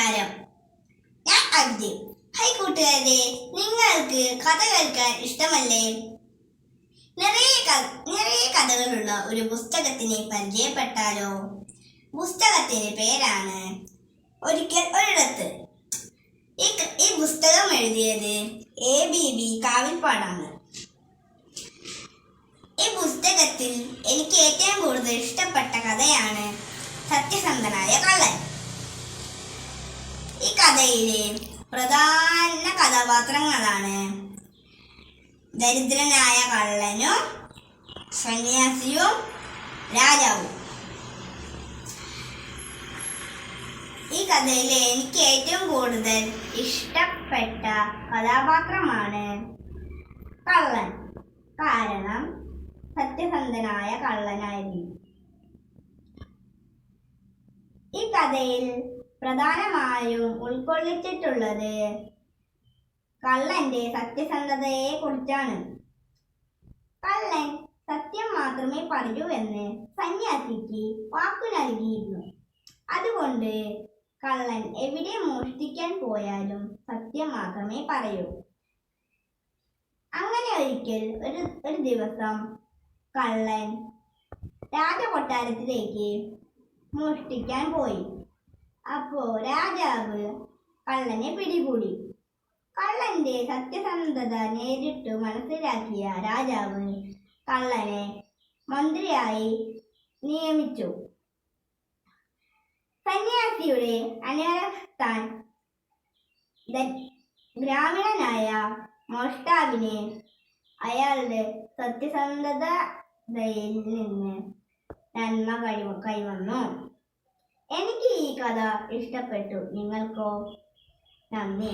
നമസ്കാരം, ഞാൻ അബ്ദി. ഹൈ കൂട്ടുകാരെ, നിങ്ങൾക്ക് കഥ കേൾക്കാൻ ഇഷ്ടമല്ലേ? നിറയെ കഥകളുള്ള ഒരു പുസ്തകത്തിനെ പരിചയപ്പെട്ടാലോ? പുസ്തകത്തിന്റെ പേരാണ് ഒരിക്കൽ ഒരിടത്ത്. ഈ പുസ്തകം എഴുതിയത് ABB കാവിൽപ്പാടാണ്. ഈ പുസ്തകത്തിൽ എനിക്ക് ഏറ്റവും കൂടുതൽ ഇഷ്ടപ്പെട്ട കഥയാണ് സത്യസന്ധനായ കള്ളൻ. ഈ കഥയിലെ പ്രധാന കഥാപാത്രങ്ങളാണ് ദരിദ്രനായ കള്ളനും സന്യാസിയും രാജാവും. ഈ കഥയിലെ എനിക്ക് ഏറ്റവും കൂടുതൽ ഇഷ്ടപ്പെട്ട കഥാപാത്രമാണ് കള്ളൻ. കാരണം സത്യസന്ധനായ കള്ളനായിരുന്നു. ഈ കഥയിൽ പ്രധാനമായും ഉൾക്കൊള്ളിച്ചിട്ടുള്ളത് കള്ളന്റെ സത്യസന്ധതയെ കുറിച്ചാണ്. കള്ളൻ സത്യം മാത്രമേ പറയൂ എന്ന് സന്യാസിക്ക് വാക്കു നൽകിയിരുന്നു. അതുകൊണ്ട് കള്ളൻ എവിടെ മോഷ്ടിക്കാൻ പോയാലും സത്യം മാത്രമേ പറയൂ. അങ്ങനെ ഒരു ദിവസം കള്ളൻ രാജകൊട്ടാരത്തിലേക്ക് മോഷ്ടിക്കാൻ പോയി. അപ്പോ രാജാവ് കള്ളനെ പിടികൂടി. കള്ളന്റെ സത്യസന്ധത നേരിട്ട് മനസ്സിലാക്കിയ രാജാവ് കള്ളനെ മന്ത്രിയായി നിയമിച്ചു. സന്യാസിയുടെ അന്വേഷണത്താൻ ഗ്രാമീണനായ മോഷ്ടാവിനെ അയാളുടെ സത്യസന്ധതയിൽ നിന്ന് നന്മ കൈവന്നു. എനിക്ക് ഈ കഥ ഇഷ്ടപ്പെട്ടു. നിങ്ങൾക്കോ? നന്ദി.